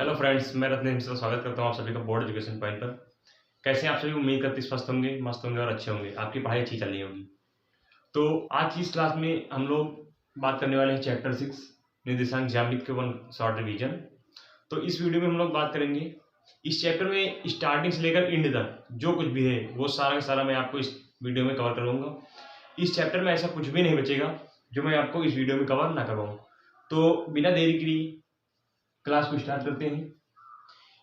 Hello friends, मैं रत्न से स्वागत करता हूँ आप सभी का बोर्ड एजुकेशन पॉइंट पर। कैसे हैं आप सभी? उम्मीद करते स्वस्थ होंगे, मस्त होंगे और अच्छे होंगे। आपकी पढ़ाई अच्छी चल रही होगी। तो आज की इस क्लास में हम लोग बात करने वाले हैं चैप्टर 6 निर्देशांक ज्यामिति के वन शॉर्ट रिवीजन। तो इस वीडियो में हम लोग बात करेंगे इस चैप्टर में स्टार्टिंग से लेकर एंड तक जो कुछ भी है वो सारा का सारा मैं आपको इस वीडियो में कवर करूँगा। इस चैप्टर में ऐसा कुछ भी नहीं बचेगा जो मैं आपको इस वीडियो में कवर ना करवाऊँ। तो बिना देरी के लिए क्लास को स्टार्ट करते हैं।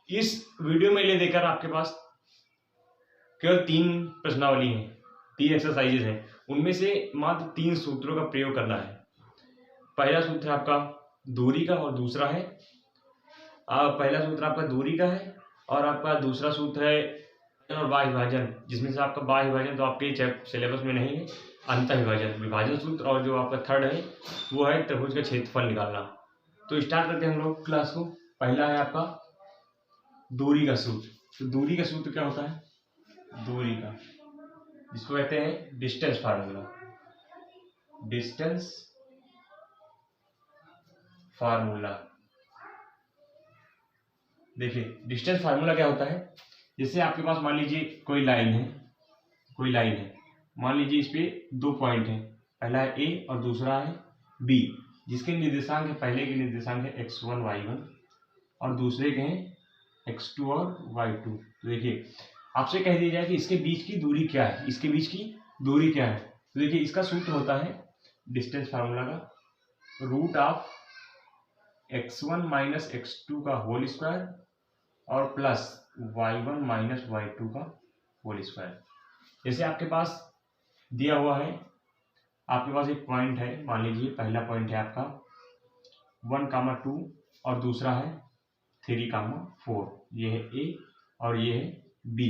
इस वीडियो में ले देकर आपके पास केवल 3 प्रश्नावली हैं, 3 एक्सरसाइजेज हैं। उनमें से मात्र 3 सूत्रों का प्रयोग करना है। पहला सूत्र आपका दूरी का और दूसरा है पहला सूत्र आपका दूरी का है और आपका दूसरा सूत्र है और बाह्य विभाजन, जिसमें से आपका बाह्य विभाजन तो आपके सिलेबस में नहीं है। अंतः विभाजन विभाजन सूत्र और जो आपका थर्ड है वो है त्रिभुज का क्षेत्रफल निकालना। तो स्टार्ट करते हैं हम लोग क्लास को। पहला है आपका दूरी का सूत्र। तो दूरी का सूत्र क्या होता है? दूरी का, जिसको कहते हैं डिस्टेंस फार्मूला। डिस्टेंस फार्मूला, देखिए डिस्टेंस फार्मूला क्या होता है। जैसे आपके पास मान लीजिए कोई लाइन है, मान लीजिए इस पे 2 पॉइंट है, पहला है ए और दूसरा है बी, जिसके निर्देशांक है, पहले के निर्देशांक है x1 y1 और दूसरे के हैं x2 और y2। तो देखिए आपसे कह दिया जाए कि इसके बीच की दूरी क्या है, इसके बीच की दूरी क्या है। तो देखिए इसका सूत्र होता है डिस्टेंस फार्मूला का root of x1 minus x2 का होल स्क्वायर और प्लस y1 माइनस y2 का होल स्क्वायर। जैसे आपके पास दिया हुआ है, आपके पास एक पॉइंट है, मान लीजिए पहला पॉइंट है आपका 1, 2 और दूसरा है 3, 4। ये है ए और ये है बी।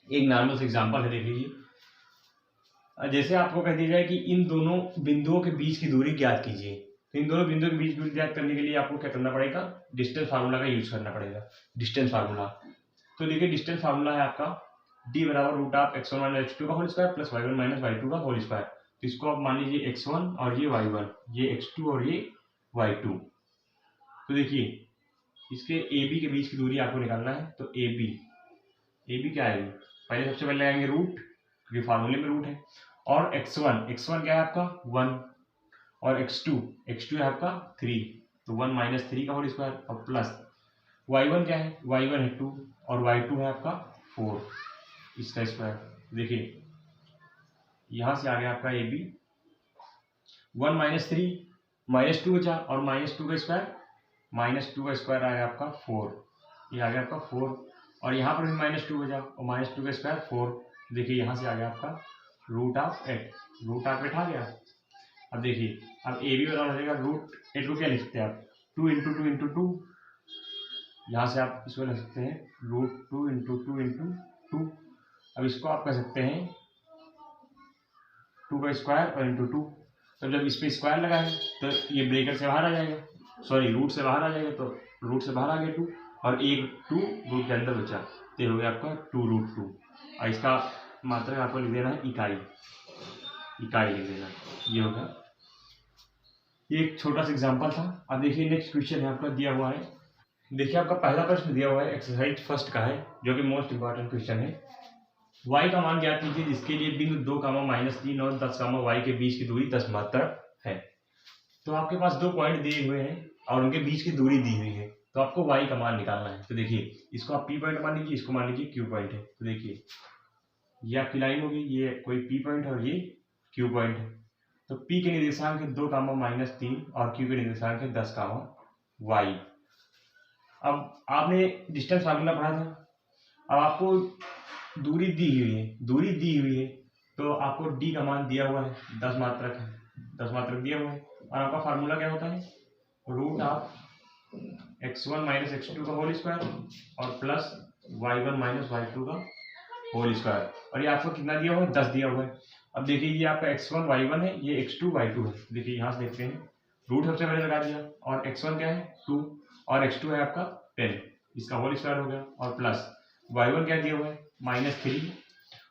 एक नॉर्मल से एग्जांपल है, देख लीजिए। जैसे आपको कह दिया जाए कि इन दोनों बिंदुओं के बीच की दूरी ज्ञात कीजिए, तो इन दोनों बिंदुओं के बीच दूरी ज्ञात करने के लिए आपको क्या करना पड़ेगा? डिस्टेंस फार्मूला का यूज करना पड़ेगा। डिस्टेंस फार्मूला, तो देखिए डिस्टेंस फार्मूला है आपका d बराबर root of x1 minus x2 का whole square plus y1 minus y2 का होल स्क्वायर। तो इसको आप मान लीजिए x1 और ये y1, ये x2 और ये y2। तो देखिए इसके AB के बीच की दूरी आपको निकालना है। तो AB क्या आएगी? पहले सबसे पहले आएंगे रूट, क्योंकि फार्मूले में रूट है, और x1 क्या है आपका 1 और x2 है आपका 3, तो 1 माइनस 3 का होल स्क्वायर और प्लस y1 क्या है? y1 है 2 और y2 है आपका 4, इसका स्क्वायर। देखिए यहां से आ गया आपका AB 1 माइनस 3 माइनस 2 बचा और माइनस 2 का स्क्वायर आया आपका 4, ये आ गया आपका 4 और यहाँ पर भी माइनस 2 बचा और माइनस 2 का स्क्वायर 4। देखिए यहाँ से आ गया आपका रूट ऑफ 8 आ गया। अब देखिए अब ए बी बराबर हो जाएगा रूट 8 को क्या लिख सकते हैं आप? 2 इंटू 2 इंटू 2। यहाँ से आप इसको लिख सकते हैं रूट 2 इंटू 2 इंटू 2। अब इसको आप कह सकते हैं 2 का स्क्वायर और इंटू 2। तो जब इस पर स्क्वायर लगा है तो ये ब्रेकेट से बाहर आ जाएगा, सॉरी रूट से बाहर आ जाएगा, तो रूट से बाहर आ गया 2 और एक 2 रूट के अंदर बचा, तो हो गया आपका 2 रूट 2। और इसका मात्रक आपको लिख देना है इकाई लिख देना, ये होगा। ये एक छोटा सा एग्जांपल था। अब देखिए नेक्स्ट क्वेश्चन है आपका दिया हुआ है। देखिए आपका पहला प्रश्न दिया हुआ है, एक्सरसाइज फर्स्ट का है, जो कि मोस्ट इंपॉर्टेंट क्वेश्चन है। y का मान ज्ञात कीजिए जिसके लिए बिंदु 2, -3 और 10, y के बीच की दूरी 10 मात्रक है। तो आपके पास 2 पॉइंट दिए हुए हैं और उनके बीच की दूरी दी हुई है, तो आपको y का मान निकालना है। तो देखिए इसको आप P पॉइंट मान लीजिए, इसको मान लीजिए Q पॉइंट है। तो देखिए ये आपकी लाइन होगी, ये कोई P पॉइंट है और ये Q पॉइंट है। तो P के निर्देशांक है 2, -3 और Q के निर्देशांक है 10, y। अब आपने डिस्टेंस फार्मूला पढ़ा था। अब आपको दूरी दी हुई है, तो आपको d का मान दिया हुआ है 10 मात्रक दिया हुआ है। और आपका फार्मूला क्या होता है? Root of x1 minus x2 का होल स्क्वायर और प्लस y1 माइनस y2 का होल स्क्वायर। और ये आपको कितना दिया हुआ है? 10 दिया हुआ है। अब देखिए ये आपका x1 y1 है, ये x2 y2 है। देखिए यहाँ से देखते हैं, रूट सबसे पहले लगा दिया और x1 क्या है 2 और x2 है आपका 10, इसका होल स्क्वायर हो गया और प्लस y1 क्या दिया हुआ है -3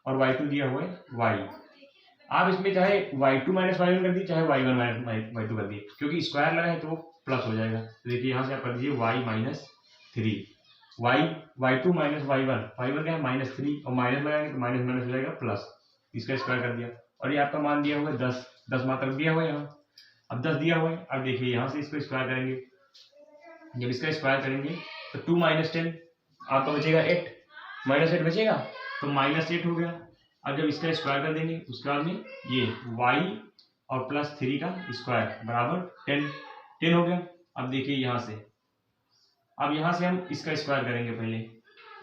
और y2 दिया हुआ है y। आप इसमें चाहे y2 माइनस y1 कर दिए, चाहे y1 माइनस y2 कर दिए, क्योंकि स्क्वायर लगा है तो प्लस हो जाएगा। तो देखिए यहाँ से आप कर दीजिए y minus 3 y2 minus y1, y1 क्या है -3 और माइनस लगाएंगे तो माइनस माइनस हो जाएगा प्लस, इसका स्क्वायर कर दिया। और ये आपका मान दिया हुआ है 10, 10 मात्र दिया हुआ है यहाँ। अब 10 दिया हुआ है, अब देखिए यहाँ से इसको स्क्वायर करेंगे, जब इसका स्क्वायर करेंगे तो 2 माइनस 10 आपका बचेगा 8, -8 बचेगा तो -8 हो गया। अब जब इसका स्क्वायर कर देंगे उसके बाद में ये y और +3 का स्क्वायर बराबर 10 हो गया। अब देखिए यहाँ से, अब यहाँ से हम इसका स्क्वायर करेंगे पहले,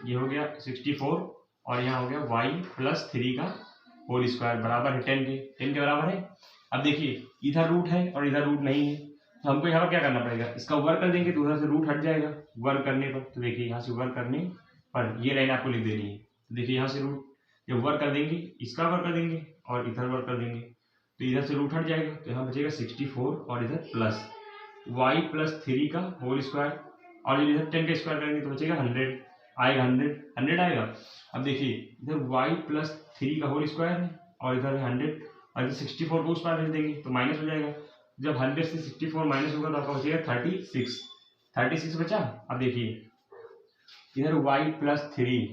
ये हो गया 64 और यहाँ हो गया y +3 का होल स्क्वायर बराबर है 10 के बराबर है। अब देखिए इधर रूट है और इधर रूट नहीं है, तो हमको यहाँ पर क्या करना पड़ेगा, इसका वर्क कर देंगे तो उधर से रूट हट जाएगा वर्क करने पर। तो देखिए यहाँ से वर्क करने पर ये लाइन आपको लिख देनी है। तो देखिए यहाँ से रूट जब वर्क कर देंगे, इसका वर्क कर देंगे और इधर वर्क कर देंगे तो इधर से रूट हट जाएगा, तो यहाँ बचेगा 64 और इधर प्लस y +3 का होल स्क्वायर और इधर 10 का स्क्वायर करेंगे तो बचेगा 100 आएगा, 100 आएगा। अब देखिए इधर y +3 का होल स्क्वायर है और इधर 100 और इधर 64 को उस पार भेज देंगे तो माइनस हो जाएगा। जब 100 से 64 माइनस होगा तो आपका बचेगा 36 बचा। अब देखिए इधर y +3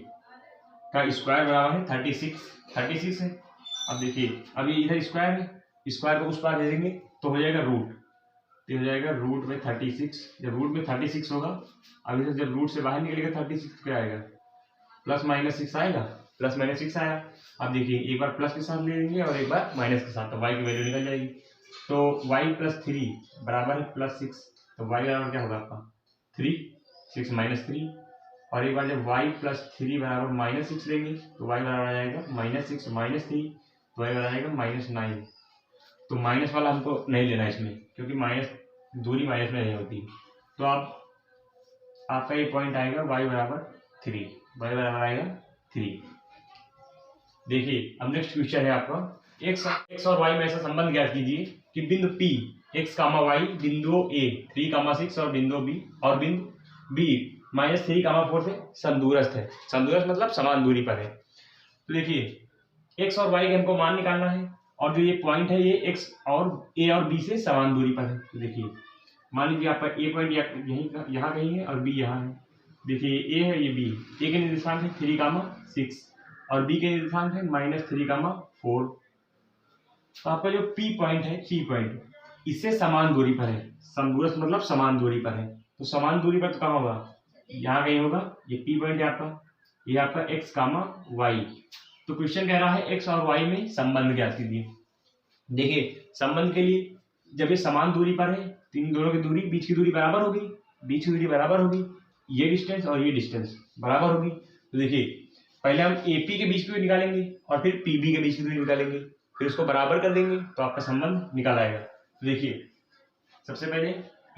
का स्क्वायर बराबर है 36 है। अब देखिए अभी इधर स्क्वायर है, स्क्वायर को उस पार भेजेंगे तो हो जाएगा रूट, तो हो जाएगा रूट में 36। जब रूट में 36 होगा, अब इधर जब रूट से बाहर निकलेगा 36 क्या आएगा, +-6 आएगा, +-6 आया। अब देखिए एक बार प्लस के साथ ले लेंगे और एक बार माइनस के साथ, तो y की वैल्यू निकल जाएगी। तो y +3 बराबर है +6, तो y बराबर क्या होगा आपका 3, 6 - 3। और एक बार जब y +3 बराबर -6 लेंगे तो y बराबर आ जाएगा -6 - 3, तो y बराबर आएगा -9। तो माइनस वाला हमको नहीं लेना इसमें, क्योंकि माइनस दूरी माइनस में नहीं होती। तो आपका ये पॉइंट आएगा y बराबर 3, y बराबर आएगा 3। देखिए अब नेक्स्ट क्वेश्चन है आपका, x और y में ऐसा संबंध ज्ञात कीजिए कि बिंदु P x, y बिंदु A 3, 6 और बिंदु B -3, 4 से समदूरस्थ है। समदूरस्थ मतलब समान दूरी पर है। तो देखिए x और y के हमको मान निकालना है और जो ये पॉइंट है ये x और A और B से समान दूरी पर है। तो देखिए मान लीजिए आपका A पॉइंट यहाँ कहीं है और B यहाँ है। देखिए A है, ये B, A के निर्देशांक है 3, 6 और B के निर्देशांक है -3, 4। तो आपका जो P पॉइंट है, P पॉइंट इससे समान दूरी पर है। समदूरस्थ मतलब समान दूरी पर है, तो समान दूरी पर तो कहाँ होगा, यहाँ कहीं होगा। ये P पॉइंट है आपका, ये आपका x, y। तो क्वेश्चन कह रहा है x और y में संबंध ज्ञात कीजिए। देखिए संबंध के लिए जब ये समान दूरी पर है तो इन दोनों की दूरी, बीच की दूरी बराबर होगी, ये डिस्टेंस और ये डिस्टेंस बराबर होगी। तो देखिए पहले हम AP के बीच की दूरी निकालेंगे और फिर PB के बीच की दूरी निकालेंगे, फिर उसको बराबर कर देंगे तो आपका संबंध निकल आएगा। तो देखिए सबसे पहले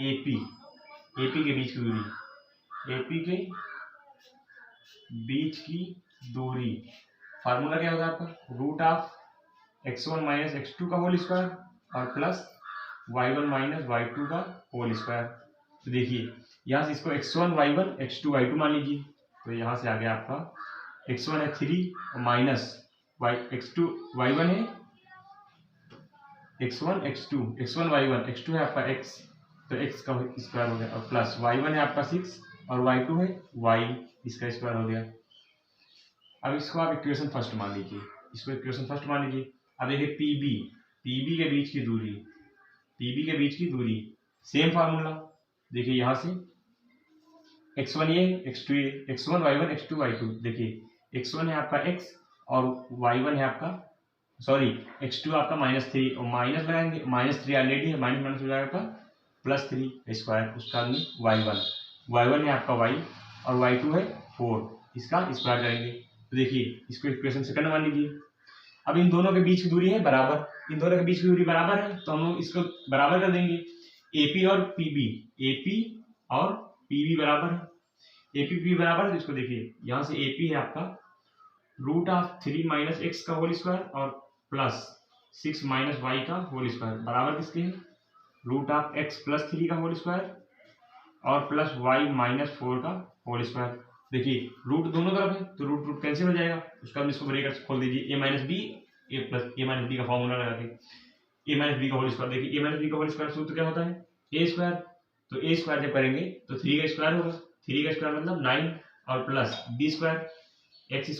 AP के बीच की दूरी, AP के बीच की दूरी फार्मूला क्या होगा आपका, √x1 - x2 का होल स्क्वायर और प्लस y1 - y2 का होल स्क्वायर। तो देखिए यहाँ से इसको x1 y1 x2 y2 मान लीजिए, तो यहाँ से आ गया आपका x1 है 3 और माइनस x2 y1 है x1 y1 x2 है आपका x, तो x का स्क्वायर हो गया और प्लस y1 है आपका 6 और y2 है y, इसका स्क्वायर हो गया। अब इसको आप इक्वेशन फर्स्ट मान लीजिए, अब देखिए PB के बीच की दूरी, सेम फार्मूला। देखिए यहाँ से x1 ये x2 ये, x1 y1 x2 y2। देखिए x1 है आपका x और y1 है आपका, सॉरी x2 आपका -3 और माइनस लगाएंगे, -3 ऑलरेडी है, माइनस हो जाएगा आपका +3 स्क्वायर, उसका y1 है आपका y और y2 है 4, इसका स्क्वायर करेंगे। तो देखिए इसको इक्वेशन सेकंड मान लीजिए। अब इन दोनों के बीच की दूरी है बराबर, है तो हम लोग इसको बराबर कर देंगे। AP और PB बराबर है, AP बराबर है। तो इसको देखिए यहाँ से AP है आपका √3 - x का होल स्क्वायर और प्लस 6 - y का होल स्क्वायर बराबर किसके है, √x +3 का होल स्क्वायर और प्लस y - 4 का होल स्क्वायर। देखिए रूट दोनों तरफ है तो रूट कैंसिल हो जाएगा, उसका हम इसको ब्रैकेट खोल दीजिए, a - b का फॉर्मूला लगा के a - b का होल स्क्वायर। देखिए a - b का होल स्क्वायर सूत्र क्या होता है, a स्क्वायर। तो a स्क्वायर जब करेंगे तो 3 का स्क्वायर होगा, 3 का स्क्वायर मतलब 9 और plus b square x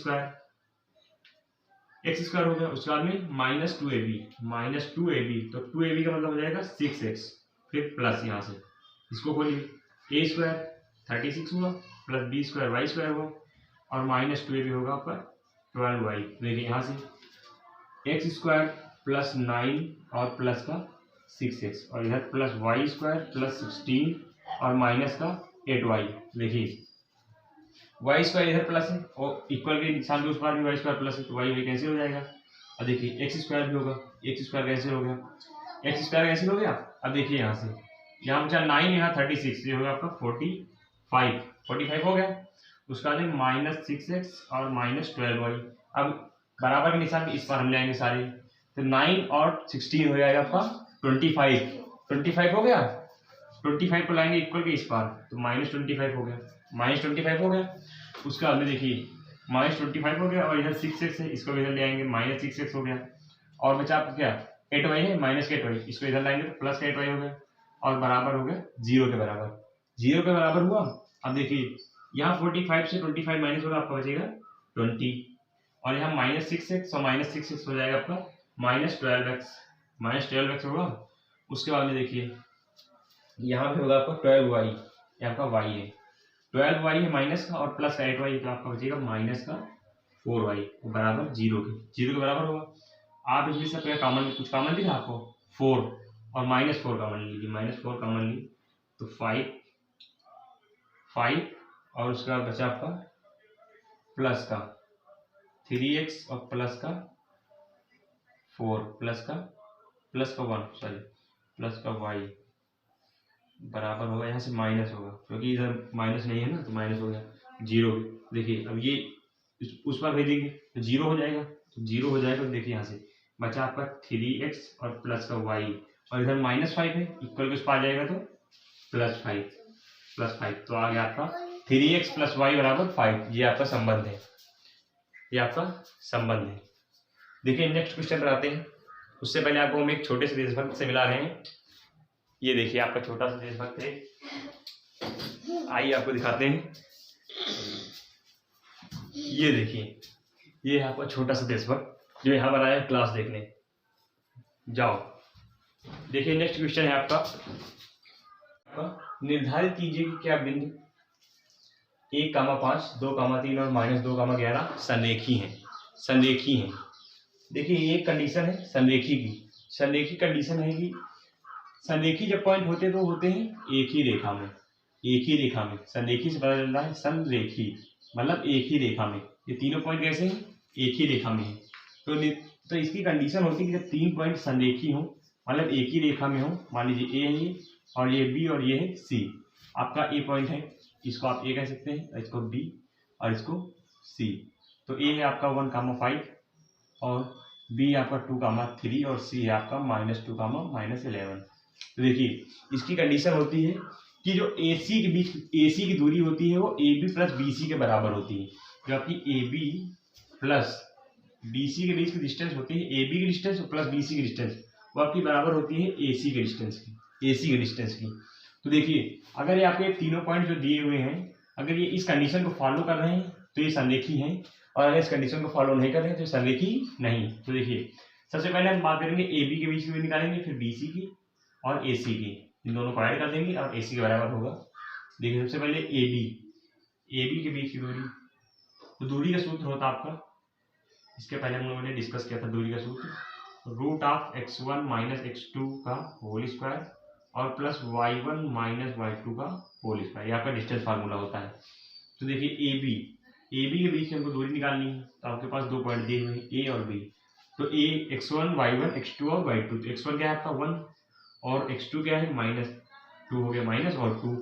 square हो गया। उसके बाद में -2ab तो 2ab का मतलब हो जाएगा 6x, फिर प्लस यहाँ से इसको खोलिए, a स्क्वायर 36 हुआ plus b square y square हुआ और -2ab होगा आपका 12y। देखिए यहाँ से एक्स स्क्वायर प्लस 9 और प्लस का 6x और इधर प्लस वाई स्क्वायर प्लस 16 और माइनस का 8y। देखिए वाई स्क्वायर इधर प्लस है और इक्वल के निशान के उस पार भी वाई स्क्वायर प्लस है तो वाई कैंसिल हो जाएगा। अब देखिए एक्स स्क्वायर भी होगा, एक्स स्क्वायर कैंसिल हो गया, एक्स स्क्वायर कैंसिल हो गया। अब देखिए यहाँ से यहाँ बचा 9 यहाँ 36, ये होगा आपका 45 हो गया। उसका बाद -6x और -12y। अब बराबर के निशान इस पर हम ले आएंगे सारे, तो 9 और 16 हो जाएगा आपका 25 हो गया। 25 को लाएंगे इक्वल के इस पार तो -25 हो गया, -25 हो गया। उसका बाद देखिए -25 हो गया और इधर 6x है, इसको इधर ले आएंगे -6x हो गया। और बचा आपका क्या 8y है, -8y, इसको इधर लाएंगे तो प्लस का 8y हो गया और बराबर हो गया 0 के बराबर। 0 के बराबर हुआ। अब देखिए यहाँ 45 से 25 माइनस होगा, आपका बचेगा 20 और यहाँ -6x और -6x हो जाएगा आपका -12x होगा। उसके बाद में देखिए यहाँ पे होगा आपका 12y, ये आपका y है, 12y है माइनस का और प्लस का 8y तो आपका बचेगा माइनस का 4y बराबर 0 के बराबर होगा। आप इसमें से कुछ कॉमन दिखा आपको 4 और -4 कॉमन लीजिए, -4 कॉमन ली तो 5 और उसके बाद बचा आपका प्लस का 3x और प्लस का 4 प्लस का 1 प्लस का y बराबर होगा, यहाँ से माइनस होगा क्योंकि इधर माइनस नहीं है ना तो माइनस हो गया 0। देखिए अब ये उस पर भेजेंगे तो 0 हो जाएगा, तो देखिए यहाँ से बचा आपका 3x और प्लस का y और इधर -5 है, इक्वल के उस पर आ जाएगा तो +5 तो आ गया आपका 3x + y बराबर 5। ये आपका संबंध है, देखिए नेक्स्ट क्वेश्चन पर आते हैं। उससे पहले आपको हम एक छोटे से देशभक्त से मिला रहे हैं। ये देखिए आपका छोटा सा देशभक्त है, आइए आपको दिखाते हैं। ये देखिए ये है आपका छोटा सा देशभक्त जो यहाँ पर आया है क्लास देखने। जाओ देखिए नेक्स्ट क्वेश्चन है आपका, निर्धारित कीजिए कि क्या बिंदु 1,5, 2,3 और -2,11 संरेखी हैं। देखिए ये एक कंडीशन है संरेखी कंडीशन है कि संरेखी जब पॉइंट होते हैं तो होते हैं एक ही रेखा में। संरेखी से पता चल रहा है संरेखी मतलब एक ही रेखा में। ये तीनों पॉइंट कैसे हैं, एक ही रेखा में है। तो इसकी कंडीशन होती है कि जब 3 पॉइंट संरेखी हो मतलब एक ही रेखा में हो, मान लीजिए ए है ये और ये बी और ये है सी। आपका ए पॉइंट है, इसको आप ए कह सकते हैं, इसको बी और इसको सी। तो ए है आपका 1,5 और बी आपका 2,3 और सी है आपका -2, -11। तो देखिए इसकी कंडीशन होती है कि जो AC की दूरी होती है वो AB + BC के बराबर होती है। जो आपकी AB + BC के बीच की डिस्टेंस होती है, AB की डिस्टेंस प्लस BC की डिस्टेंस वो आपकी बराबर होती है AC के डिस्टेंस की। तो देखिए अगर ये आपके तीनों पॉइंट जो दिए हुए हैं, अगर ये इस कंडीशन को फॉलो कर रहे हैं तो ये संरेखी हैं और अगर इस कंडीशन को फॉलो नहीं कर रहे हैं तो संरेखी नहीं। तो देखिए सबसे पहले हम बात करेंगे AB के बीच की दूरी निकालेंगे, फिर BC की और AC की, इन दोनों को ऐड कर देंगे और AC के बराबर होगा। देखिए सबसे पहले AB के बीच की दूरी, तो दूरी का सूत्र होता आपका, इसके पहले हम लोगों ने डिस्कस किया था दूरी का सूत्र, √(x1 - x2) का होल स्क्वायर और प्लस y1 - y2 का होल स्क्वायर, ये आपका डिस्टेंस फार्मूला होता है। तो देखिए AB के बीच में हमको दूरी निकालनी है तो आपके पास 2 पॉइंट दिए हुए हैं A और B। तो x1 y1 x2 और y2, तो x1 क्या है आपका 1 और x2 क्या है -2 हो गया, माइनस और 2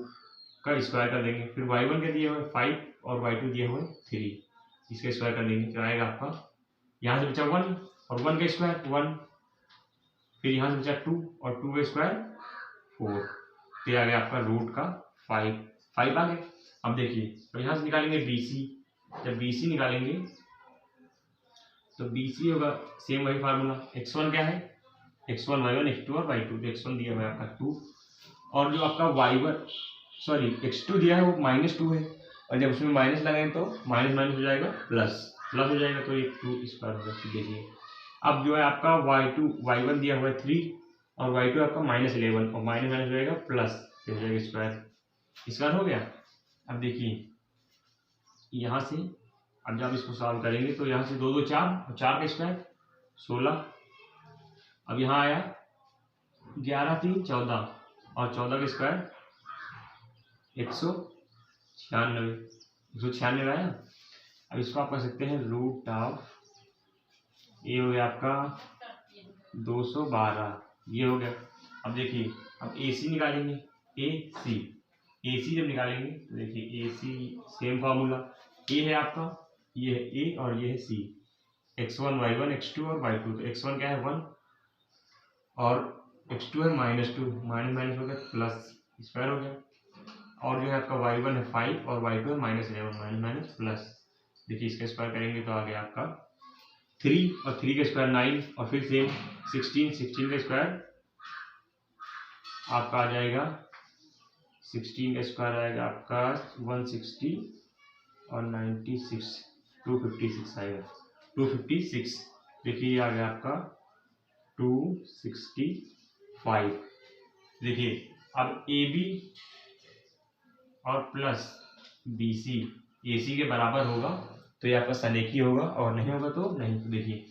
का स्क्वायर कर देंगे। फिर y1 के दिए हुए 5 और y2 दिए हुए 3, इसका स्क्वायर कर देंगे तो आएगा आपका यहाँ से बचा 1 और 1 का स्क्वायर 1, फिर यहाँ से बचा 2 और 2 का स्क्वायर 4, तो आ गया आपका √5 आ गया। अब देखिए तो यहाँ से निकालेंगे BC, जब BC निकालेंगे तो BC होगा सेम वही फार्मूला, x1 क्या है x1 y1 x2 और y2, तो x1 दिया हुआ है आपका 2 और जो आपका y1 सॉरी x2 दिया है वो -2 है, और जब उसमें माइनस लगाएं तो माइनस माइनस हो जाएगा प्लस, प्लस हो जाएगा, तो ये 2 स्क्वायर होगा। देखिए अब जो है आपका y1 दिया हुआ है 3 और y2 आपका -11 और माइनस माइनस हो जाएगा प्लस, फिर हो जाएगा स्क्वायर हो गया। अब देखिए यहाँ से अब जब इसको सॉल्व करेंगे तो यहाँ से 2 2 4 और 4 का स्क्वायर 16, अब यहाँ आया 11 3 14 और 14 का स्क्वायर 196 आया। अब इसको आप कर सकते हैं रूट ऑफ, ये हो गया आपका 212, ये हो गया। अब देखिए अब AC निकालेंगे, AC जब निकालेंगे तो देखिए AC सेम फार्मूला, A है आपका, ये है A और ये है C, x1 y1 x2 और y2, तो x1 क्या है 1 और x2 है -2, माइनस माइनस हो गया प्लस, स्क्वायर हो गया। और जो है आपका y1 है 5 और y2 है -11, माइनस माइनस प्लस, देखिए इसका स्क्वायर करेंगे तो आ गया आपका 3 और 3 का स्क्वायर 9 और फिर सेम 16 का स्क्वायर आपका आ जाएगा, 16 का स्क्वायर आएगा आपका 160 और 96 256 आएगा, 256। देखिए आ गया आपका 265। देखिए अब AB और प्लस BC AC के बराबर होगा तो ये आपका सलेखी होगा, और नहीं होगा तो नहीं। तो देखिए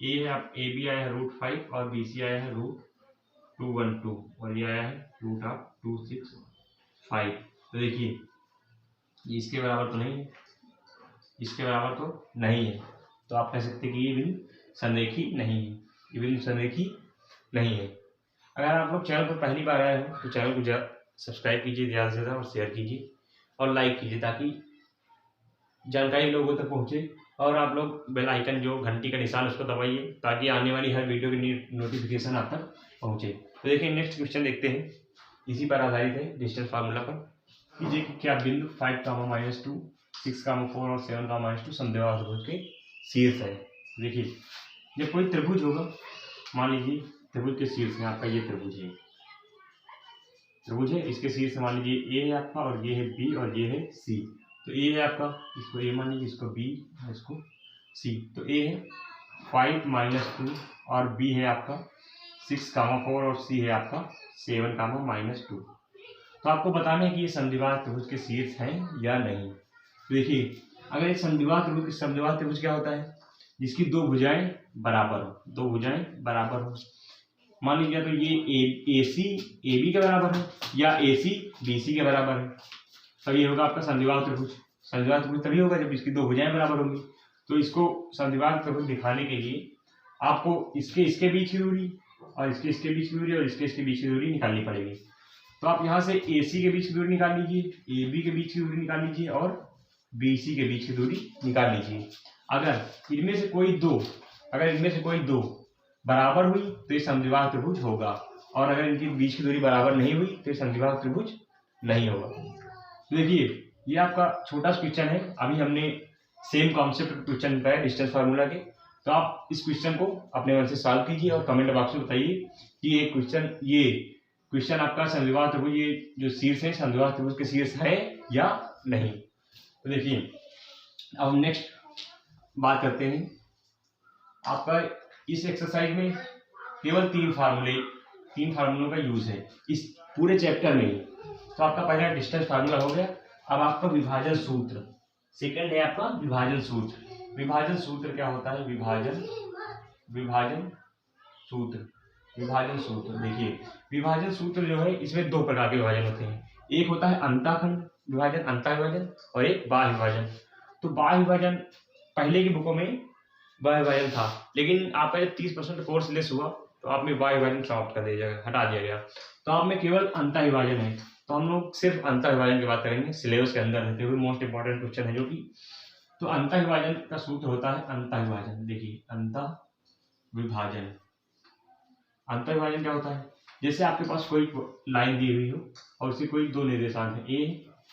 A है आप AB आया है √5 और BC आया है √212 और ये आया है √265। तो देखिए ये इसके बराबर तो नहीं है, इसके बराबर तो नहीं है, तो आप कह सकते हैं कि ये बिंदु संरेखी नहीं है, ये बिंदु संरेखी नहीं है। अगर आप लोग चैनल पर पहली बार आए हो तो चैनल को सब्सक्राइब कीजिए ज़्यादा से ज़्यादा और शेयर कीजिए और लाइक कीजिए ताकि जानकारी लोगों तक पहुँचे, और आप लोग बेल आइकन जो घंटी का निशान उसको दबाइए ताकि आने वाली हर वीडियो की नोटिफिकेशन आप तक पहुँचे। तो देखिए नेक्स्ट क्वेश्चन देखते हैं, इसी पर आधारित है डिस्टेंस फार्मूला पर। कीजिए कि क्या बिंदु 5, -2, 6, 4 और 7, -2 समद्विबाहु त्रिभुज के शीर्ष है। देखिए जब कोई त्रिभुज होगा, मान लीजिए त्रिभुज के शीर्ष में आपका ये त्रिभुज है, इसके शीर्ष मान लीजिए A है आपका और ये है B और ये है C। तो A है आपका, इसको A मान लीजिए, इसको B और इसको C। तो A है 5 -2 और B है आपका 6, 4 और C है आपका 7, -2। तो आपको बताना है कि ये समद्विबाहु त्रिभुज के शीर्ष हैं या नहीं। तो देखिए अगर ये समद्विबाहु त्रिभुज क्या होता है, जिसकी दो भुजाएं बराबर हो, मान लीजिए तो ये AC AB के बराबर है या AC BC के बराबर है, तब ये होगा आपका समद्विबाहु त्रिभुज। समद्विबाहु त्रिभुज तभी होगा जब इसकी दो भुजाएं बराबर होंगी। तो इसको समद्विबाहु त्रिभुज दिखाने के लिए आपको इसके बीच की दूरी और इसके बीच की दूरी और इसके बीच की दूरी निकालनी पड़ेगी। तो आप यहाँ से AC के बीच की दूरी निकाल लीजिए, AB के बीच की दूरी निकाल लीजिए और BC के बीच की दूरी निकाल लीजिए। अगर इनमें से कोई दो बराबर हुई तो ये समद्विबाहु त्रिभुज होगा, और अगर इनके बीच की दूरी बराबर नहीं हुई तो ये समद्विबाहु त्रिभुज नहीं होगा। तो देखिए ये आपका छोटा क्वेश्चन है, अभी हमने सेम कॉन्सेप्ट क्वेश्चन बताया डिस्टेंस फार्मूला के। तो आप इस क्वेश्चन को अपने मन से सॉल्व कीजिए और कमेंट बॉक्स में बताइए कि ये क्वेश्चन आपका समद्विबाहु त्रिभुज, ये जो शीर्ष है समद्विबाहु त्रिभुज के शीर्ष है या नहीं। तो देखिए अब हम नेक्स्ट बात करते हैं, आपका इस एक्सरसाइज में केवल 3 फार्मूलों का यूज है इस पूरे चैप्टर में ही। तो आपका पहला डिस्टेंस फार्मूला हो गया। अब आपका विभाजन सूत्र, सेकंड है आपका विभाजन सूत्र। विभाजन सूत्र क्या होता है, विभाजन सूत्र देखिए विभाजन सूत्र जो है इसमें 2 प्रकार के विभाजन होते हैं, एक होता है अंतःखंड विभाजन, अंतःविभाजन, और एक बाह्य विभाजन। तो बाह्य विभाजन पहले की बुकों में बाह्य विभाजन था, लेकिन आपका जब 30% कोर्स लेस हुआ तो आप में बाह्य विभाजन समाप्त कर दिया जाएगा, हटा दिया गया। तो आप में केवल अंतःविभाजन है। तो हम लोग सिर्फ अंतःविभाजन की बात करेंगे, सिलेबस के अंदर रहते हुए मोस्ट इंपॉर्टेंट क्वेश्चन है जो कि। तो अंतःविभाजन का सूत्र होता है अंतःविभाजन। देखिए अंतःविभाजन क्या होता है, जैसे आपके पास कोई लाइन दी हुई हो और उससे कोई 2 निर्देशांक है A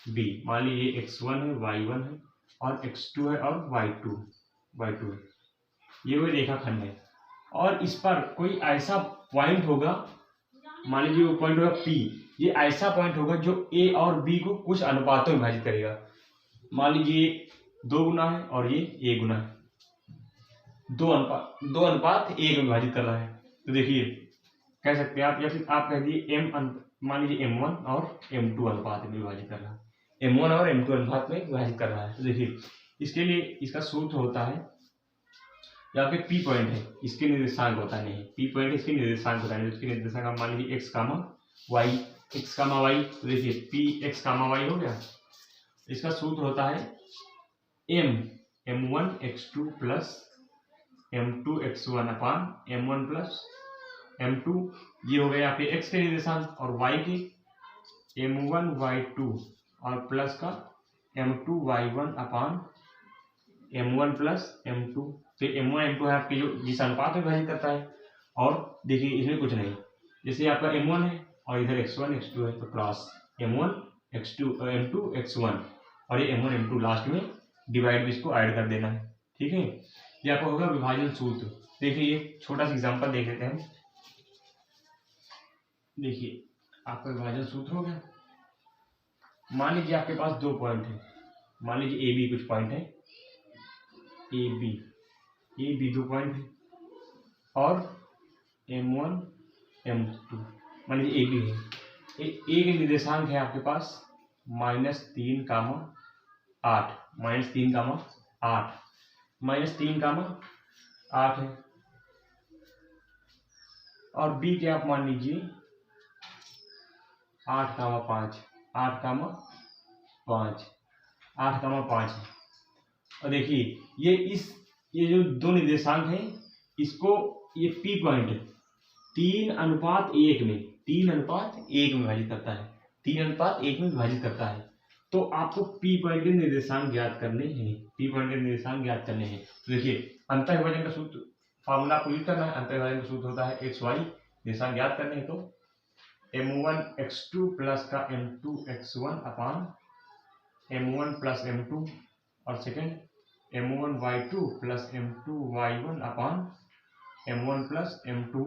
B, मान लीजिए x1 है y1 है और x2 है और y2 है, ये कोई रेखाखंड है, और इस पर कोई ऐसा पॉइंट होगा, मान लीजिए वो पॉइंट होगा P, ये ऐसा पॉइंट होगा जो ए और बी को कुछ अनुपातों में विभाजित करेगा। मान लीजिए 2 गुना है और ये ए गुना है, दो अनुपात ए में विभाजित कर रहा है। तो देखिए कह सकते हैं आप, या फिर आप कह दिए मान लीजिए M1 और M2 अनुपात में विभाजित कर रहा है, M1 और M2 अनुपात में विभाजित कर रहा है। तो देखिए इसके लिए इसका सूत्र होता है, यहाँ पे P पॉइंट है, इसके निर्देशांक होता नहीं, P पॉइंट इसके निर्देशांक होता है। इसके निर्देशांक आप मान लीजिए x, y, तो देखिए P x, y हो गया। इसका सूत्र होता है M1 x2 plus M2 x1 अपान M1 प्लस M2, ये हो गया यहाँ पे x के निर्देशांक, और y के M1 y2 और प्लस का M2 y1 अपान M1 प्लस M2। तो M1 M2 है आपके जो जिस अनुपात में विभाजित करता है। और देखिए इसमें कुछ नहीं, जैसे आपका M1 है और इधर x1 x2 है, तो plus M1 x2 M2 x1 और ये M1 M2 लास्ट में डिवाइड में इसको ऐड कर देना है। ठीक है, ये आपका होगा विभाजन सूत्र। देखिए ये छोटा सा एग्जांपल देख लेते हैं। देखिए आपका विभाजन सूत्र हो गया। मान लीजिए आपके पास 2 पॉइंट है, मान लीजिए ए बी कुछ पॉइंट है, ए बी 2 पॉइंट है, और M1 M2 मान लीजिए ए बी है। ए के निर्देशांक है आपके पास -3, 8 -3, है, और बी के आप मान लीजिए 8, 5 है। और देखिए ये जो 2 निर्देशांक हैं, इसको ये P पॉइंट 3:1 में विभाजित करता है, 3:1 में विभाजित करता है। तो आपको P पॉइंट के निर्देशांक ज्ञात करने हैं। तो देखिए अंतःविभाजन का सूत्र फार्मूला आपको यूज करना है। अंतःविभाजन का सूत्र होता है XY, निर्देशांक ज्ञात करने हैं तो M1 x2 प्लस का M2 x1 अपान M1 प्लस M2, और second M1 y2 plus M2 y1 अपान M1 प्लस M2,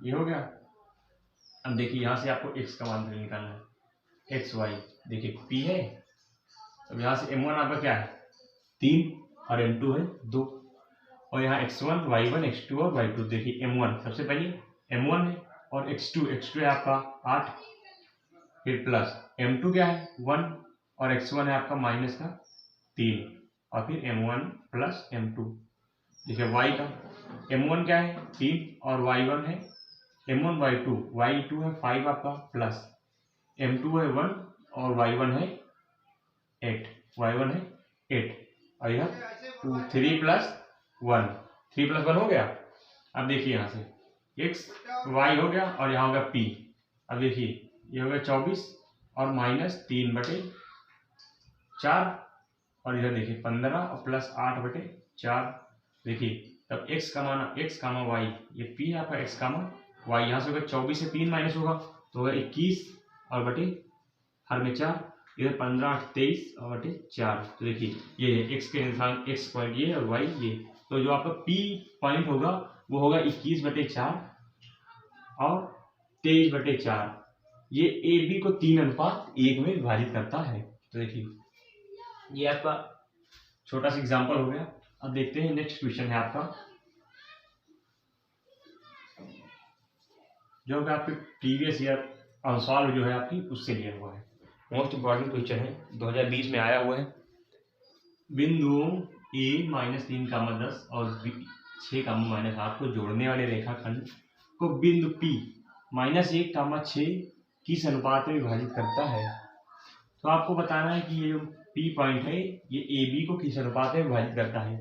ये हो गया। अब देखिए यहाँ से आपको x का मान निकालना है, XY। देखिए P है, अब यहाँ से M1 आपका क्या है 3 और M2 है 2, और यहाँ x1 y1 x2 और y2। देखिए M1 सबसे पहले M1 है, और x2 है आपका 8, फिर प्लस M2 क्या है 1, और x1 है आपका -3, और फिर M1 प्लस M2। देखिए y का M1 क्या है 3 और y1 है M1 y2 है 5 आपका, प्लस M2 है 1 और y1 है 8, और यह 3 प्लस 1 हो गया। अब देखिए यहाँ से x y हो गया, और यहाँ होगा p। अब देखिए ये हो गया 24 और -3/4, और इधर देखिए 15 और प्लस 8/4। देखिए तब x का मान x, y, ये p है आपका x, y, यहाँ से होगा 24 से 3 माइनस होगा तो होगा 21 और बटे हर में 4, इधर 15 23 और बटे 4। तो देखिए ये है x के निर्देशांक, x पॉइंट ये और y ये। तो जो आपका p पॉइंट होगा वो होगा 21/4 और 23/4। ये ए बी को 3:1 में विभाजित करता है। तो देखिए ये आपका छोटा सा एग्जांपल हो गया। अब देखते हैं नेक्स्ट क्वेश्चन है आपका, जो कि आपके प्रीवियस ईयर आंसर जो है आपकी उससे लिया हुआ है। मोस्ट इम्पॉर्टेंट क्वेश्चन है, 2020 में आया हुआ है। बिंदुओं a -3, 10 और b 6, -8 को जोड़ने वाले रेखाखंड को बिंदु p -1, 6 किस अनुपात में विभाजित करता है। तो आपको बताना है कि ये जो p पॉइंट है ये ए बी को किस अनुपात में विभाजित करता है।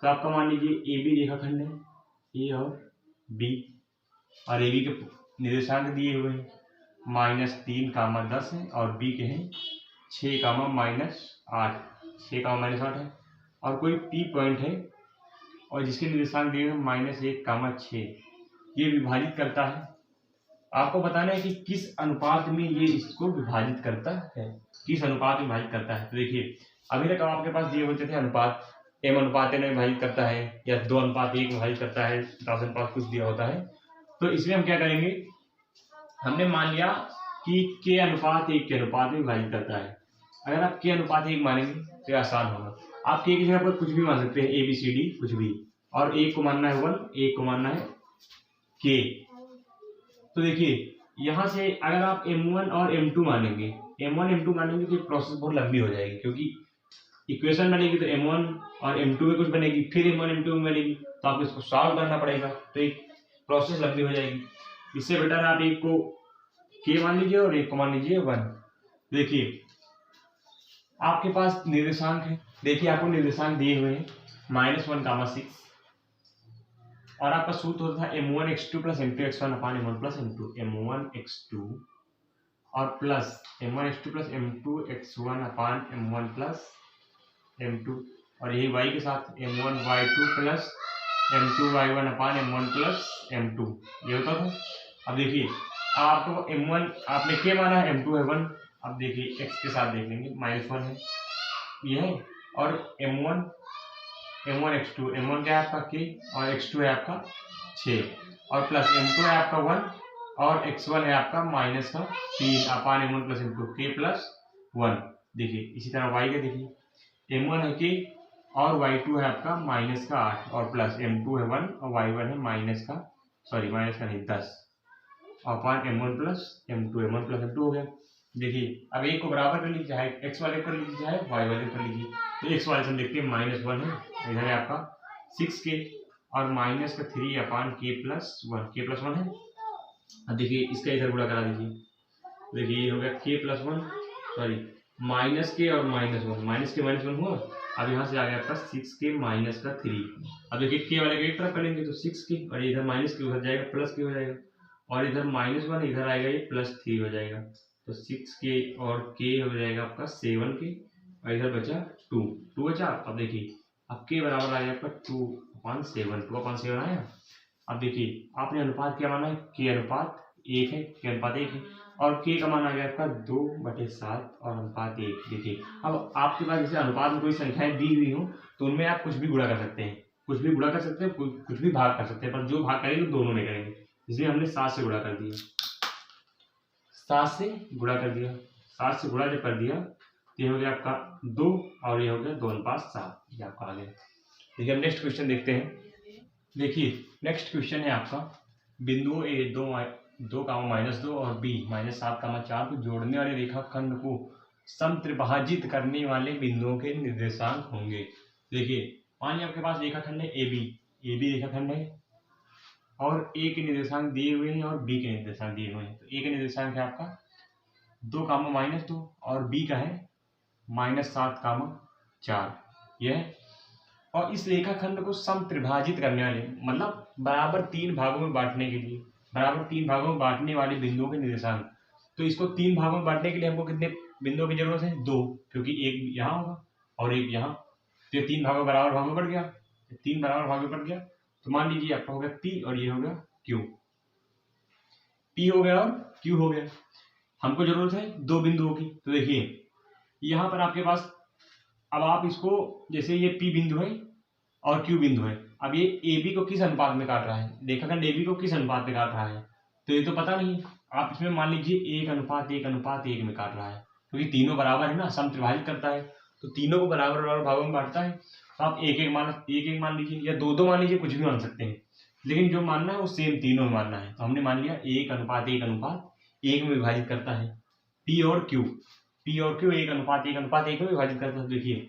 तो आपका मान लीजिए ए बी रेखाखंड है, ए और बी, और ए बी के निर्देशांक दिए हुए हैं -3, 10 है, और बी के हैं 6, -8 है, और कोई p पॉइंट है और जिसके निर्देशांक दिए हुए हैं -1, 6, ये विभाजित करता है। आपको बताना है कि किस अनुपात में ये इसको विभाजित करता है, तो देखिए अभी तक आपके पास दिए होते थे अनुपात, m/n में विभाजित करता है या 2:1 में विभाजित करता है, 10 अनुपात कुछ दिया होता है। तो इसमें हम क्या करेंगे, हमने मान लिया कि के अनुपात 1 के अनुपात में विभाजित करता है। अगर आप के अनुपात 1 मानेंगे तो ये आसान होगा। आप के की जगह पर कुछ भी मान सकते हैं, ABCD कुछ भी, और एक को मानना है 1, एक को मानना है के। तो देखिए यहाँ से अगर आप M1 और M2 मानेंगे, M1 M2 मानेंगे तो प्रोसेस बहुत लंबी हो जाएगी, क्योंकि इक्वेशन बनेगी तो M1 और M2 में कुछ बनेगी, फिर M1 M2 में बनेगी, तो आपको इसको सॉल्व करना पड़ेगा, तो एक प्रोसेस लंबी हो जाएगी। इससे बेटर आप एक को k मान लीजिए और एक को मान लीजिए 1। देखिए आपके पास निर्देशांक है, देखिए आपको निर्देशांक दिए हुए हैं -1, 6, और आपका सूत्र होता था M1x2 + M2x1 / M1 + M2, M1x2 और plus M1x2 + M2x1 / M1 + M2, और यही y के साथ M1y2 + M2y1 / M1 + M2, ये होता था। अब देखिए आपको M1 आपने क्या माना है, M2 है 1, अब देखिए x के साथ देख लेंगे -1 है ये है, और M1x2, M1 क्या है आपका k और x2 है आपका 6, और प्लस M2 है आपका 1 और x1 है आपका -3 अपान M1 + M2, k + 1। देखिए इसी तरह y का देखिए M1 है k और y2 है आपका -8 और प्लस M2 है 1 और y1 है -10 अपान M1 + M2, M1 + M2 हो गया। देखिए अब एक को बराबर कर लीजिए, चाहे x वाले कर लीजिए चाहे y वाले कर लीजिए। तो x वाले से हम देखते हैं -1 है, इधर है आपका 6k और -3 अपान k + 1 है। अब देखिए इसका इधर गुणा करा दीजिए, देखिए ये हो गया k + 1, सॉरी -k और -1, -k -1 हुआ। अब यहाँ से आ गया आपका 6k - 3। अब देखिए k वाले के एक तरफ करेंगे तो 6k, और इधर -k उधर जाएगा +k हो जाएगा, और इधर -1 इधर आएगा ये +3 हो जाएगा, तो 6k और k हो जाएगा आपका 7k, और इधर बचा 2 बचा। अब देखिए अब k बराबर आ गया आपका 2/7 आया। अब देखिए आपने अनुपात क्या माना है, k अनुपात 1 है, k अनुपात 1 है, और k का मान आ गया आपका 2/7 और अनुपात 1। देखिए अब आपके पास जैसे अनुपात में कोई संख्याएं दी हुई हो तो उनमें आप कुछ भी गुणा कर सकते हैं, कुछ भी भाग कर सकते हैं, पर जो भाग करेंगे दोनों में करेंगे, इसलिए हमने 7 से गुणा कर दिया, 7 से गुणा कर दिया, 7 से गुणा जब कर दिया तो ये हो गया आपका 2 और ये हो गया 2/7, ये आपका आ गया। देखिए अब नेक्स्ट क्वेश्चन देखते हैं। देखिए नेक्स्ट क्वेश्चन है आपका बिंदुओं A 2, -2 और B -7, 4 को जोड़ने वाले रेखाखंड को समत्रिभाजित करने वाले बिंदुओं के निर्देशांक होंगे। देखिए मान लीजिए आपके पास रेखाखंड है AB रेखाखंड है, और A के निर्देशांक दिए हुए हैं और B के निर्देशांक दिए हुए हैं। तो A का निर्देशांक है आपका 2, -2 और B का है -7, 4 यह। और इस रेखाखंड को समत्रिभाजित करने वाले मतलब बराबर 3 भागों में बांटने के लिए, बराबर 3 भागों में बांटने वाले बिंदुओं के निर्देशांक। तो इसको 3 भागों में बांटने के लिए हमको कितने बिंदुओं की जरूरत है, 2, क्योंकि एक यहाँ होगा और एक यहाँ, तो 3 भागों बराबर भागों में बढ़ गया, 3 बराबर भागों में बढ़ गया। तो मान लीजिए आपका हो गया P और ये हो गया Q, P हो गया और Q हो गया। हमको जरूरत है 2 बिंदुओं की। तो देखिए यहाँ पर आपके पास, अब आप इसको जैसे ये P बिंदु है और Q बिंदु है, अब ये AB को किस अनुपात में काट रहा है, रेखाखंड AB को किस अनुपात में काट रहा है, तो ये तो पता नहीं। आप इसमें मान लीजिए 1:1:1 में काट रहा है, क्योंकि तीनों बराबर है ना, समत्रिभाजित करता है, तो तीनों को बराबर बराबर भागों में बांटता है। तो आप एक एक मान लीजिए या 2 मान लीजिए, कुछ भी मान सकते हैं, लेकिन जो मानना है वो सेम तीनों में मानना है। तो हमने मान लिया 1:1:1 में विभाजित करता है P और Q 1:1:1 में विभाजित करता है। देखिए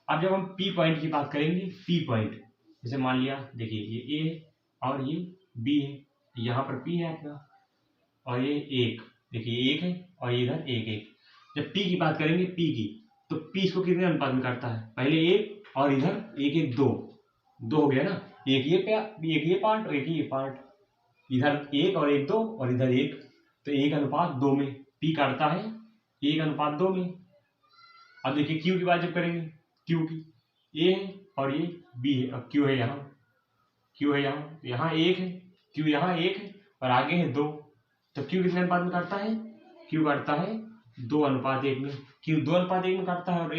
अब जब हम P पॉइंट की बात करेंगे, P पॉइंट जैसे मान लिया, देखिए ये A है और ये B है, यहाँ पर P है आपका और ये 1, देखिए 1 है और ये इधर 1 जब P की बात करेंगे P की, तो P इसको कितने अनुपात में काटता है, पहले 1 और इधर 1 2 हो गया ना, एक ये पार्ट और एक ये पार्ट, इधर 1 और 1 2 और इधर 1, तो 1:2 में P काटता है 1:2 में। अब देखिए Q की बात जब करेंगे, Q की A है और ये B है, अब Q है यहाँ, तो यहाँ 1 है, Q यहाँ 1 है और आगे है 2, तो Q कितने अनुपात में काटता है, Q काटता है 2:1 में, Q 2:1 में काटता है, और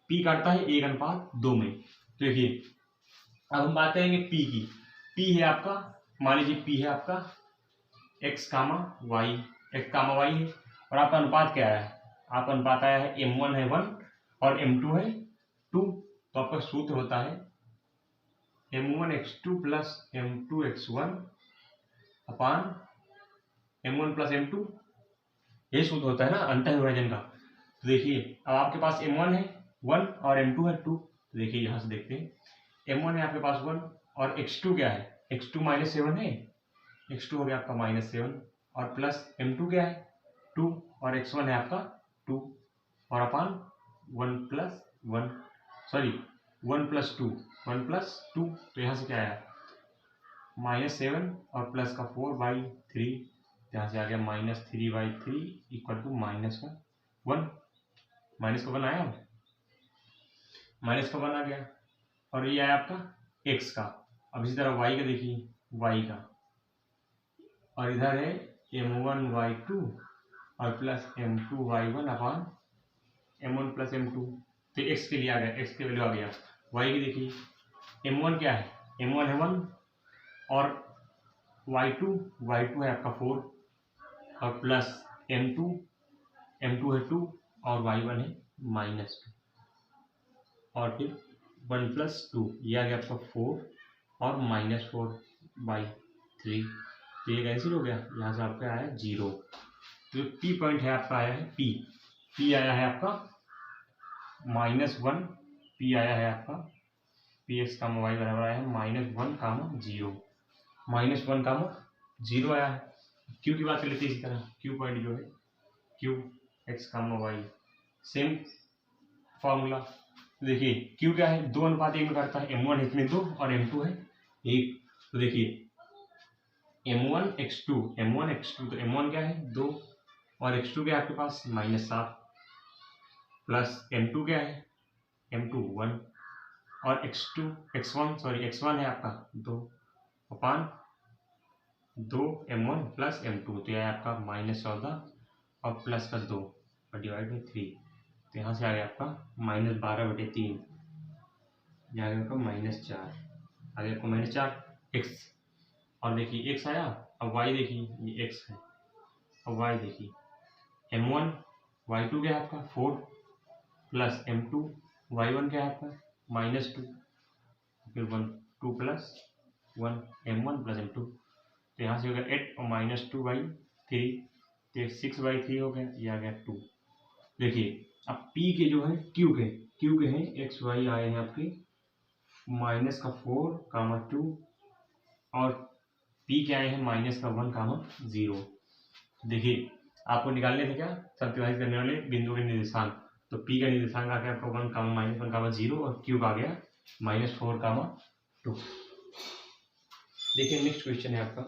P काटता है 1:2 में। तो देखिए अब हम बात करेंगे P की। P है आपका, मान लीजिए P है आपका x, y x कामा y है, और आपका अनुपात क्या है, आपका अनुपात आया है m1 है 1 और m2 है 2। तो आपका सूत्र होता है m1x2 प्लस m2x1 अपान m1 प्लस m2, ये सूत्र होता है ना अंतः विभाजन का। तो देखिए अब आपके पास m1 है 1 और m2 है 2। तो देखिए यहाँ से देखते हैं m1 है आपके पास 1 और x2 क्या है, x2 माइनस 7 है, x2 हो गया आपका माइनस 7 और प्लस m2 क्या है 2 और x1 है आपका 2 और अपान 1 प्लस 1 सॉरी 1 प्लस 2 1 प्लस 2। तो यहाँ से क्या आया -7 और प्लस का 4/3, यहाँ से आ गया -3/3 इक्वल टू -1 माइनस का 1 आया, माइनस का 1 आ गया और ये आया आपका x का। अब इसी तरह y का देखिए y का, और इधर है m1y2 और प्लस m2y1 अपान m1 प्लस m2। तो x के लिए आ गया, x की वैल्यू आ गया। y की देखिए m1 क्या है, m1 है 1 और y2 है आपका 4 और प्लस m2 है 2 और y1 है -2 और फिर 1 प्लस 2 ये आ गया आपका 4 और -4/3। तो ये कैंसिल हो गया, यहाँ से आपका आया 0। तो पी पॉइंट है आपका आया है पी आया है आपका -1, पी आया है आपका पी एक्स कामा वाई बराबर आया है -1 कामा 0, -1 कामा 0 आया है। क्यू की बात कर लेते हैं इसी तरह, क्यू पॉइंट जो है Q x comma y same formula. देखिए क्यू क्या है 2:1 में करता है, m1 है इसमें 2 और m2 है 1। तो देखिए m1x2 तो m1 क्या है 2 और x2 क्या है आपके पास -7 प्लस m2 क्या है m2 1 और x1 है आपका 2 अपान 2 m1 प्लस m2। तो यह है आपका -14 और प्लस का 2 और डिवाइड बाई 3। तो यहाँ से आ गया आपका -12/3, यहाँ गया आपका -4, आ गया आपका -4 x। और देखिए x आया, अब y देखिए ये x है, अब y देखिए m1 y2 क्या है आपका 4 प्लस m2 y1 क्या है आपका -2 फिर 1 2 प्लस 1 m1 प्लस m2। तो यहाँ से हो गया 8 और -2/3, तो 6/3 हो गया, ये आ गया 2। देखिए अब p के जो है q के हैं x y आए हैं आपके -4, 2 और p के आए हैं -1, 0। देखिए आपको निकालने थे क्या सत्यापित करने वाले बिंदु के निर्देशांक, तो p का निर्देशांक आ गया आपका 1, -1, 0 और q का आ गया -4, 2। देखिए नेक्स्ट क्वेश्चन है आपका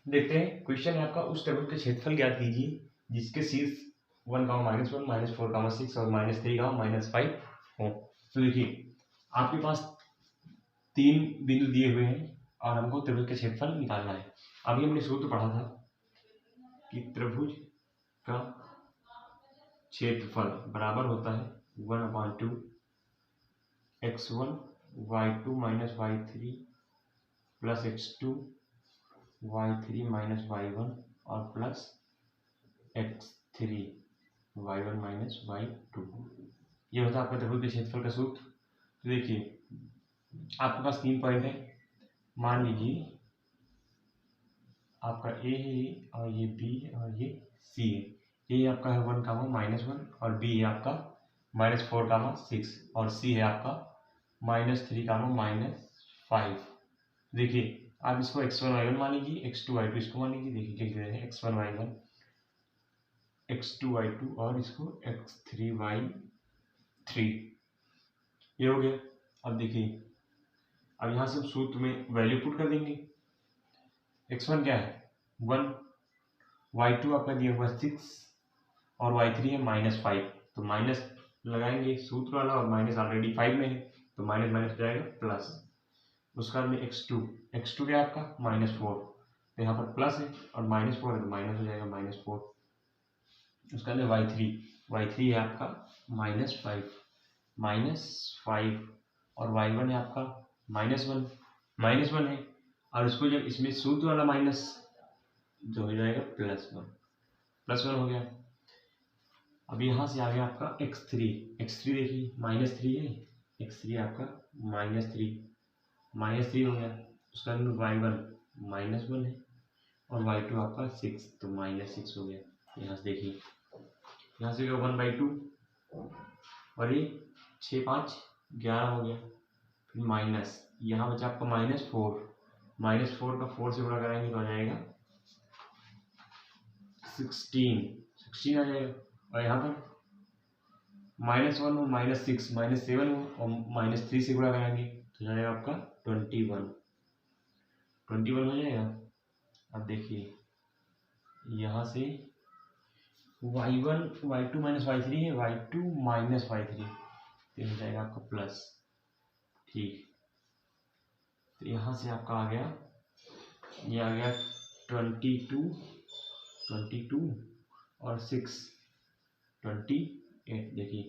देखते हैं क्वेश्चन है आपका, उस त्रिभुज के क्षेत्रफल ज्ञात कीजिए जिसके शीर्ष 1, -1, -4, 6 और -3, -5 हो। तो देखिए आपके पास 3 बिंदु दिए हुए हैं और हमको त्रिभुज का क्षेत्रफल निकालना है। अभी हमने सूत्र पढ़ा था कि त्रिभुज का क्षेत्रफल बराबर होता है 1/2 x1 y2 - y3 plus x2 y3 - y1 और प्लस x3 y1 - y2। ये होता है आपका त्रिभुज के क्षेत्रफल का सूत्र। तो देखिए आपके पास 3 पॉइंट है। मान लीजिए आपका ए है ये, और ये बी है और ये सी है। ए आपका है 1, -1 और बी है आपका -4, 6 और सी है आपका -3, -5। देखिए आप इसको x1 y1 मान लीजिए, x2 y2 इसको मान लीजिए। देखिए लिख रहे हैं x1 y1, x2 y2 और इसको x3 y3। ये हो गया। अब देखिए अब यहाँ से सूत्र में वैल्यू पुट कर देंगे। x1 क्या है 1, y2 आपका दिया हुआ 6 और y3 है -5। तो माइनस लगाएंगे सूत्र वाला, और माइनस ऑलरेडी 5 में है तो माइनस माइनस हो जाएगा प्लस। उसके बाद में x2 क्या है आपका -4, तो यहाँ पर प्लस है और -4 है तो माइनस हो जाएगा -4। उसके बाद में y3 है आपका -5 और y1 है आपका -1 है, और उसको जब इसमें सूत्र वाला माइनस जो हो जाएगा +1 हो गया। अब यहाँ से आ गया आपका x3 देखिए -3 है, x3 आपका -3 हो गया। उसके बाद में y1 -1 है और y2 आपका 6 तो -6 हो गया। यहाँ से देखिए यहाँ से 1/2 और ये 6, 5, 11 हो गया। फिर माइनस यहाँ बचा आपका -4 का 4 से गुणा कराएंगे तो आ जाएगा 16 आ जाएगा। और यहाँ पर -1 हो, -6, -7 हो और -3 से गुणा कराएंगे तो जाएगा आपका 21 हो जाएगा। अब देखिए यहाँ से y1 y2 -y3 है, y2 -y3 तो हो जाएगा आपका प्लस। ठीक, तो यहाँ से आपका आ गया, ये आ गया 22 और 6 28। देखिए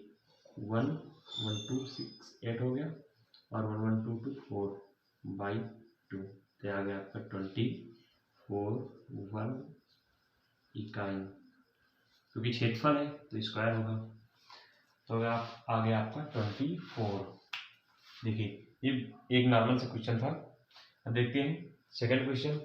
1 1 2 6 8 हो गया और 1 1 2 2 4/2 तो आ गया आपका 24 1 इकाई, क्योंकि क्षेत्रफल है तो स्क्वायर होगा। तो आप आ गया आपका 24। देखिए ये एक नॉर्मल सा क्वेश्चन था। अब देखते हैं सेकंड क्वेश्चन।